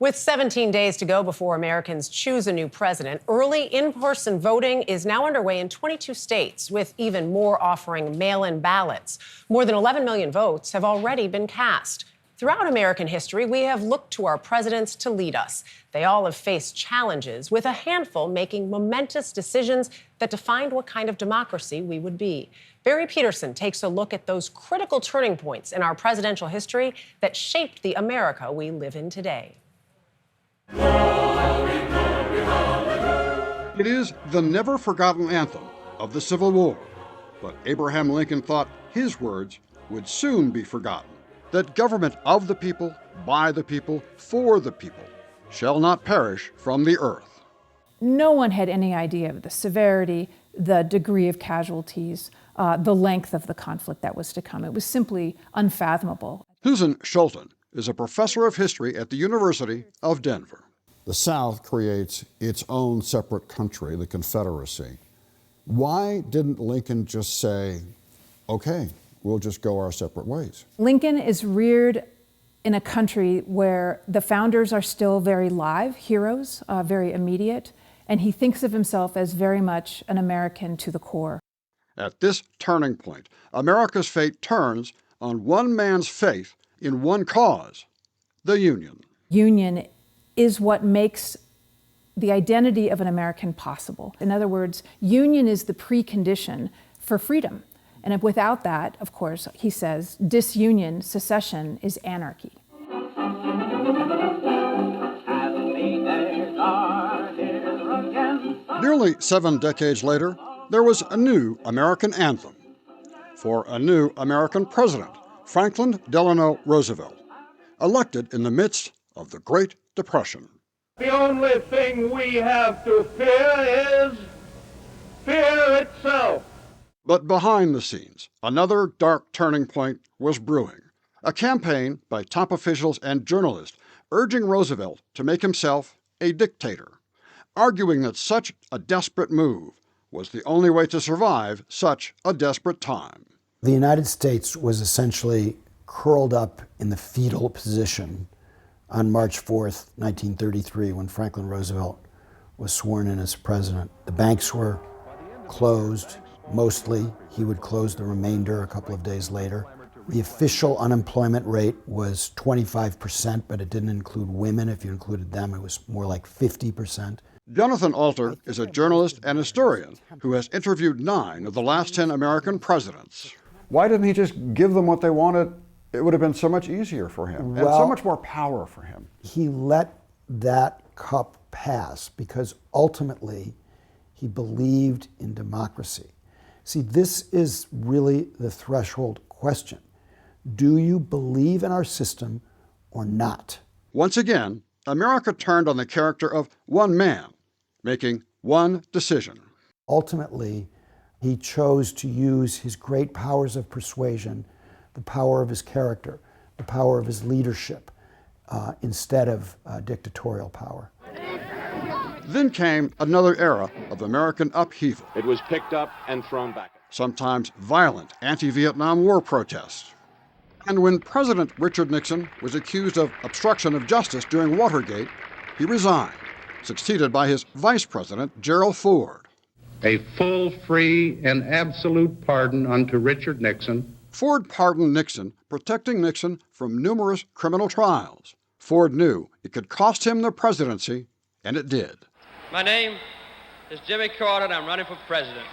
With 17 days to go before Americans choose a new president, early in-person voting is now underway in 22 states, with even more offering mail-in ballots. More than 11 million votes have already been cast. Throughout American history, we have looked to our presidents to lead us. They all have faced challenges, with a handful making momentous decisions that defined what kind of democracy we would be. Barry Peterson takes a look at those critical turning points in our presidential history that shaped the America we live in today. It is the never-forgotten anthem of the Civil War, but Abraham Lincoln thought his words would soon be forgotten, that government of the people, by the people, for the people, shall not perish from the earth. No one had any idea of the severity, the degree of casualties, the length of the conflict that was to come. It was simply unfathomable. Susan Schulten is a professor of history at the University of Denver. The South creates its own separate country, the Confederacy. Why didn't Lincoln just say, okay, we'll just go our separate ways? Lincoln is reared in a country where the founders are still very live, heroes, very immediate, and he thinks of himself as very much an American to the core. At this turning point, America's fate turns on one man's faith in one cause, the Union. Union is what makes the identity of an American possible. In other words, union is the precondition for freedom. And if without that, of course, he says, disunion, secession is anarchy. Nearly 7 decades later, there was a new American anthem for a new American president, Franklin Delano Roosevelt, elected in the midst of the Great Depression. The only thing we have to fear is fear itself. But behind the scenes, another dark turning point was brewing. A campaign by top officials and journalists urging Roosevelt to make himself a dictator, arguing that such a desperate move was the only way to survive such a desperate time. The United States was essentially curled up in the fetal position on March 4th, 1933, when Franklin Roosevelt was sworn in as president. The banks were closed. Mostly, he would close the remainder a couple of days later. The official unemployment rate was 25%, but it didn't include women. If you included them, it was more like 50%. Jonathan Alter is a journalist and historian who has interviewed 9 of the last 10 American presidents. Why didn't he just give them what they wanted? It would have been so much easier for him and so much more power for him. He let that cup pass because ultimately he believed in democracy. See, this is really the threshold question. Do you believe in our system or not? Once again, America turned on the character of one man, making one decision. Ultimately, he chose to use his great powers of persuasion, the power of his character, the power of his leadership, instead of dictatorial power. Then came another era of American upheaval. It was picked up and thrown back. Sometimes violent anti-Vietnam War protests. And when President Richard Nixon was accused of obstruction of justice during Watergate, he resigned, succeeded by his vice president, Gerald Ford. A full, free, and absolute pardon unto Richard Nixon. Ford pardoned Nixon, protecting Nixon from numerous criminal trials. Ford knew it could cost him the presidency, and it did. My name is Jimmy Carter, and I'm running for president.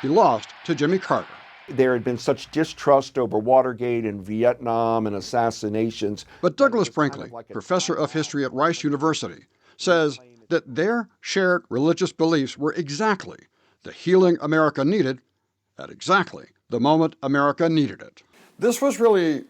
He lost to Jimmy Carter. There had been such distrust over Watergate and Vietnam and assassinations. But Douglas Brinkley, professor of history at Rice University, says that their shared religious beliefs were exactly the healing America needed at exactly the moment America needed it. This was really,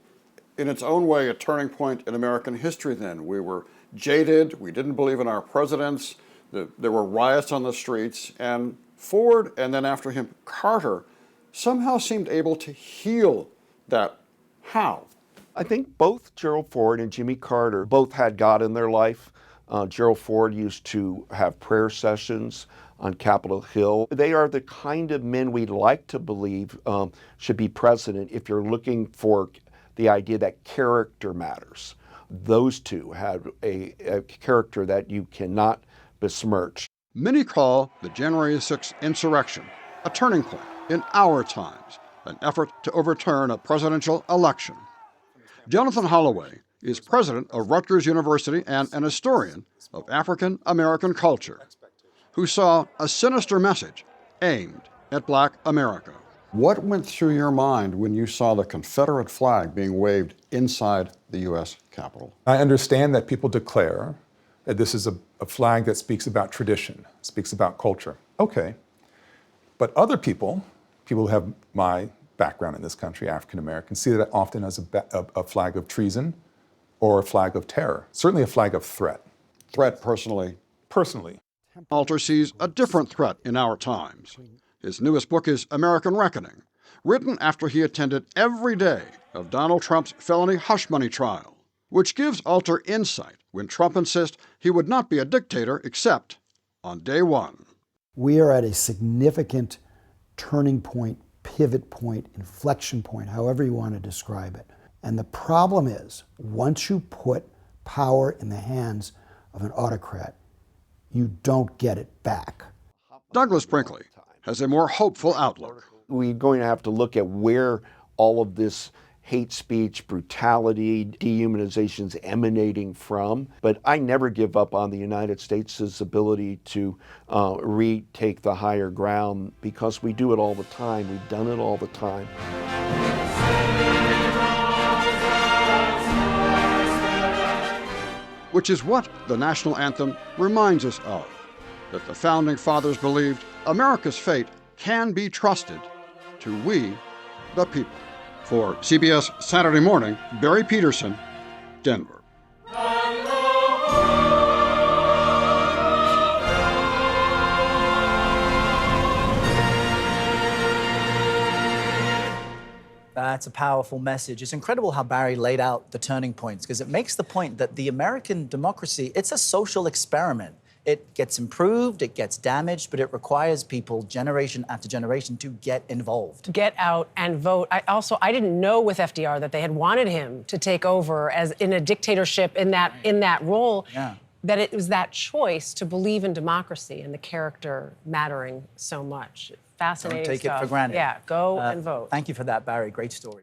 in its own way, a turning point in American history then. We were jaded, we didn't believe in our presidents, there were riots on the streets, and Ford, and then after him, Carter, somehow seemed able to heal that. How? I think both Gerald Ford and Jimmy Carter both had God in their life. Gerald Ford used to have prayer sessions on Capitol Hill. They are the kind of men we'd like to believe should be president if you're looking for the idea that character matters. those two had a character that you cannot besmirch. Many call the January 6th insurrection a turning point in our times, an effort to overturn a presidential election. Jonathan Holloway is president of Rutgers University and an historian of African American culture, who saw a sinister message aimed at Black America. What went through your mind when you saw the Confederate flag being waved inside the U.S. Capitol? I understand that people declare that this is a flag that speaks about tradition, speaks about culture. Okay. But other people who have my background in this country, African Americans, see that often as a flag of treason or a flag of terror, certainly a flag of threat. Threat personally? Personally. Alter sees a different threat in our times. His newest book is American Reckoning, written after he attended every day of Donald Trump's felony hush money trial, which gives Alter insight when Trump insists he would not be a dictator except on day one. We are at a significant turning point, pivot point, inflection point, however you want to describe it. And the problem is, once you put power in the hands of an autocrat, you don't get it back. Douglas Brinkley has a more hopeful outlook. We're going to have to look at where all of this hate speech, brutality, dehumanizations emanating from. But I never give up on the United States' ability to retake the higher ground, because we do it all the time. We've done it all the time. Which is what the national anthem reminds us of, that the Founding Fathers believed America's fate can be trusted to we, the people. For CBS Saturday Morning, Barry Peterson, Denver. That's a powerful message. It's incredible how Barry laid out the turning points, because it makes the point that the American democracy, it's a social experiment. It gets improved, it gets damaged, but it requires people generation after generation to get involved. Get out and vote. I didn't know with FDR that they had wanted him to take over as in a dictatorship in that role. Yeah. That it was that choice to believe in democracy and the character mattering so much. Fascinating Don't take stuff. it for granted. Yeah, go and vote. Thank you for that, Barry. Great story.